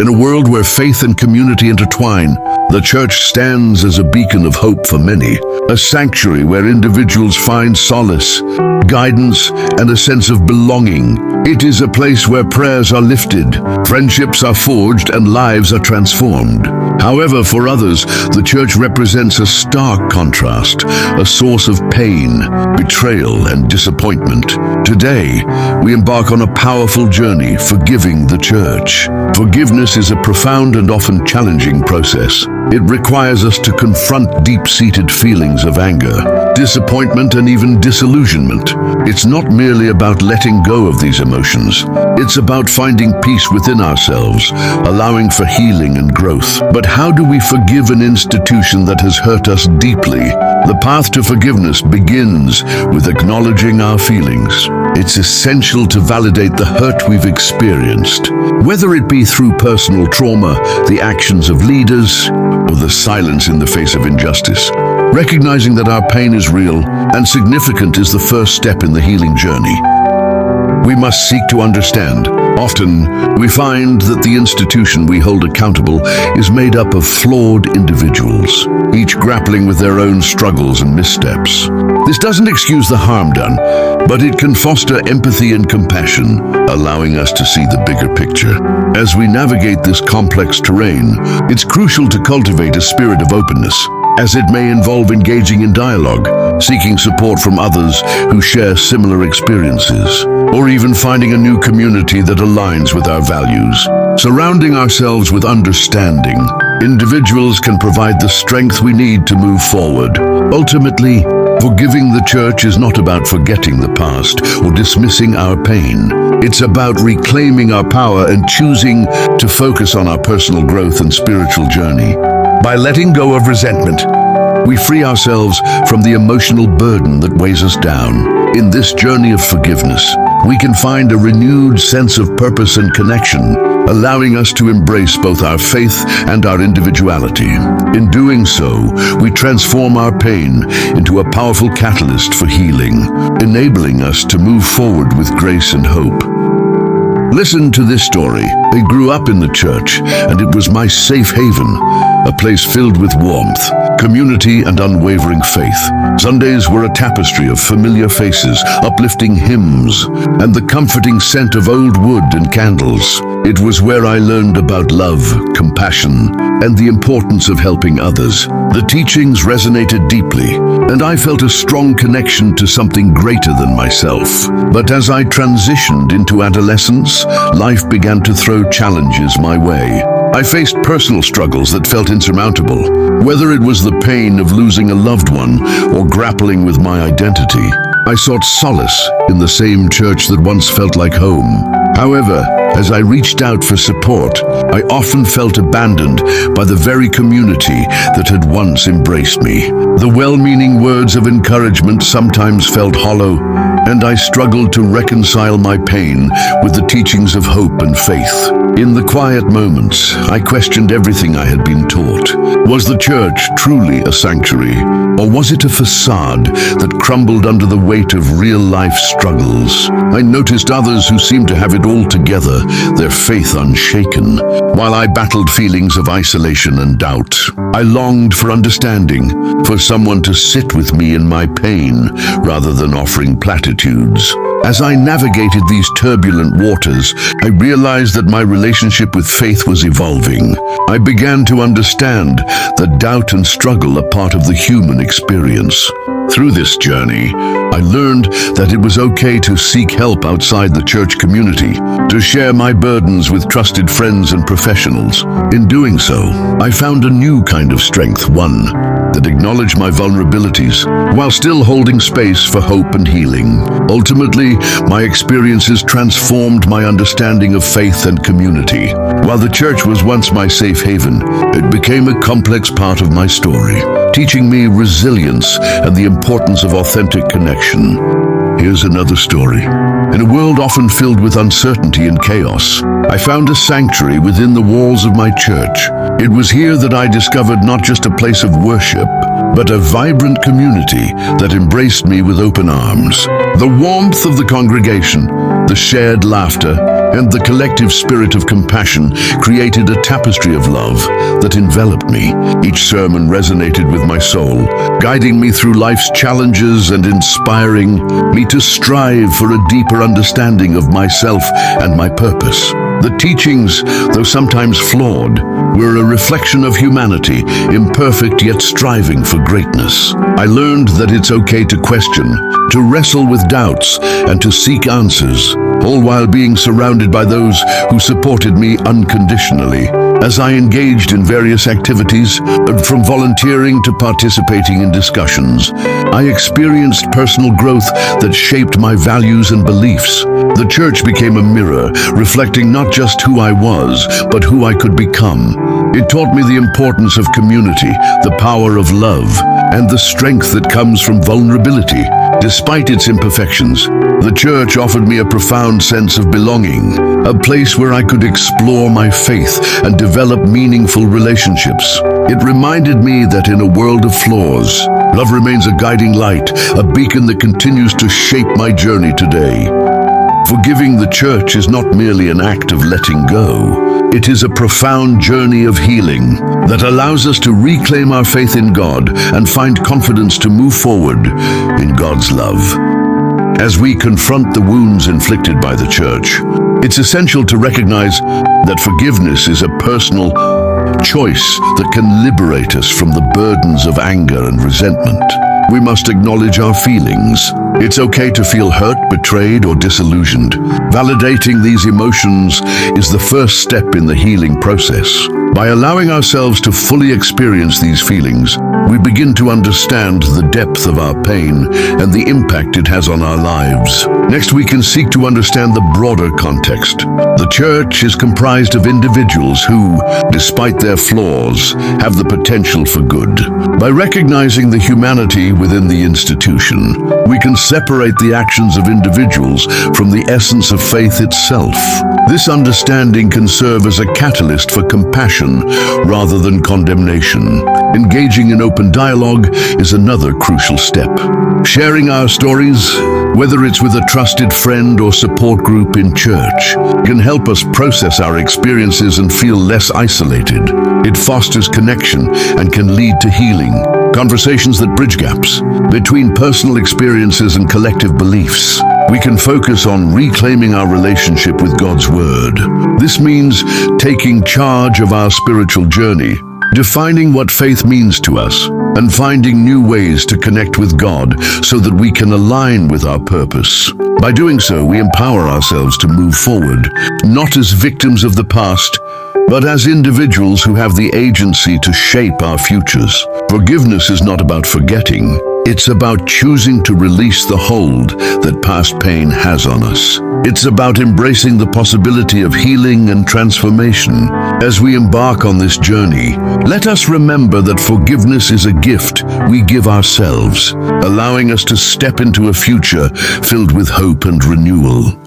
In a world where faith and community intertwine, the church stands as a beacon of hope for many, a sanctuary where individuals find solace, guidance, and a sense of belonging. It is a place where prayers are lifted, friendships are forged, and lives are transformed. However, for others, the church represents a stark contrast, a source of pain, betrayal, and disappointment. Today, we embark on a powerful journey, forgiving the church. Forgiveness is a profound and often challenging process. It requires us to confront deep-seated feelings of anger, disappointment, and even disillusionment. It's not merely about letting go of these emotions. It's about finding peace within ourselves, allowing for healing and growth. But how do we forgive an institution that has hurt us deeply? The path to forgiveness begins with acknowledging our feelings. It's essential to validate the hurt we've experienced, whether it be through personal trauma, the actions of leaders, or the silence in the face of injustice. Recognizing that our pain is real and significant is the first step in the healing journey. We must seek to understand. Often, we find that the institution we hold accountable is made up of flawed individuals, each grappling with their own struggles and missteps. This doesn't excuse the harm done, but it can foster empathy and compassion, allowing us to see the bigger picture. As we navigate this complex terrain, it's crucial to cultivate a spirit of openness, as it may involve engaging in dialogue, seeking support from others who share similar experiences, or even finding a new community that aligns with our values. Surrounding ourselves with understanding, individuals can provide the strength we need to move forward. Ultimately, forgiving the church is not about forgetting the past or dismissing our pain. It's about reclaiming our power and choosing to focus on our personal growth and spiritual journey. By letting go of resentment, we free ourselves from the emotional burden that weighs us down. In this journey of forgiveness, we can find a renewed sense of purpose and connection, allowing us to embrace both our faith and our individuality. In doing so, we transform our pain into a powerful catalyst for healing, enabling us to move forward with grace and hope. Listen to this story. I grew up in the church, and it was my safe haven, a place filled with warmth, community, and unwavering faith. Sundays were a tapestry of familiar faces, uplifting hymns, and the comforting scent of old wood and candles. It was where I learned about love, compassion, and the importance of helping others. The teachings resonated deeply, and I felt a strong connection to something greater than myself. But as I transitioned into adolescence, life began to throw challenges my way. I faced personal struggles that felt insurmountable, whether it was the pain of losing a loved one or grappling with my identity. I sought solace in the same church that once felt like home. However, as I reached out for support, I often felt abandoned by the very community that had once embraced me. The well-meaning words of encouragement sometimes felt hollow, and I struggled to reconcile my pain with the teachings of hope and faith. In the quiet moments, I questioned everything I had been taught. Was the church truly a sanctuary, or was it a facade that crumbled under the weight of real-life struggles? I noticed others who seemed to have it all together, their faith unshaken, while I battled feelings of isolation and doubt. I longed for understanding, for someone to sit with me in my pain, rather than offering platitudes. As I navigated these turbulent waters, I realized that my relationship with faith was evolving. I began to understand that doubt and struggle are part of the human experience. Through this journey, I learned that it was okay to seek help outside the church community, to share my burdens with trusted friends and professionals. In doing so, I found a new kind of strength, one that acknowledged my vulnerabilities, while still holding space for hope and healing. Ultimately, my experiences transformed my understanding of faith and community. While the church was once my safe haven, it became a complex part of my story, teaching me resilience and the importance of authentic connection. Here's another story. In a world often filled with uncertainty and chaos, I found a sanctuary within the walls of my church. It was here that I discovered not just a place of worship, but a vibrant community that embraced me with open arms. The warmth of the congregation, the shared laughter, and the collective spirit of compassion created a tapestry of love that enveloped me. Each sermon resonated with my soul, guiding me through life's challenges and inspiring me to strive for a deeper understanding of myself and my purpose. The teachings, though sometimes flawed, were a reflection of humanity, imperfect yet striving for greatness. I learned that it's okay to question, to wrestle with doubts, and to seek answers, all while being surrounded by those who supported me unconditionally. As I engaged in various activities, from volunteering to participating in discussions, I experienced personal growth that shaped my values and beliefs. The church became a mirror, reflecting not just who I was, but who I could become. It taught me the importance of community, the power of love, and the strength that comes from vulnerability. Despite its imperfections, the church offered me a profound sense of belonging, a place where I could explore my faith and develop meaningful relationships. It reminded me that in a world of flaws, love remains a guiding light, a beacon that continues to shape my journey today. Forgiving the church is not merely an act of letting go. It is a profound journey of healing that allows us to reclaim our faith in God and find confidence to move forward in God's love. As we confront the wounds inflicted by the church, it's essential to recognize that forgiveness is a personal choice that can liberate us from the burdens of anger and resentment. We must acknowledge our feelings. It's okay to feel hurt, betrayed, or disillusioned. Validating these emotions is the first step in the healing process. By allowing ourselves to fully experience these feelings, we begin to understand the depth of our pain and the impact it has on our lives. Next, we can seek to understand the broader context. The church is comprised of individuals who, despite their flaws, have the potential for good. By recognizing the humanity within the institution, we can separate the actions of individuals from the essence of faith itself. This understanding can serve as a catalyst for compassion rather than condemnation. Engaging in open dialogue is another crucial step. Sharing our stories, whether it's with a trusted friend or support group in church, can help us process our experiences and feel less isolated. It fosters connection and can lead to healing. Conversations that bridge gaps between personal experiences and collective beliefs. We can focus on reclaiming our relationship with God's Word. This means taking charge of our spiritual journey, defining what faith means to us, and finding new ways to connect with God so that we can align with our purpose. By doing so, we empower ourselves to move forward, not as victims of the past, but as individuals who have the agency to shape our futures. Forgiveness is not about forgetting. It's about choosing to release the hold that past pain has on us. It's about embracing the possibility of healing and transformation. As we embark on this journey, let us remember that forgiveness is a gift we give ourselves, allowing us to step into a future filled with hope and renewal.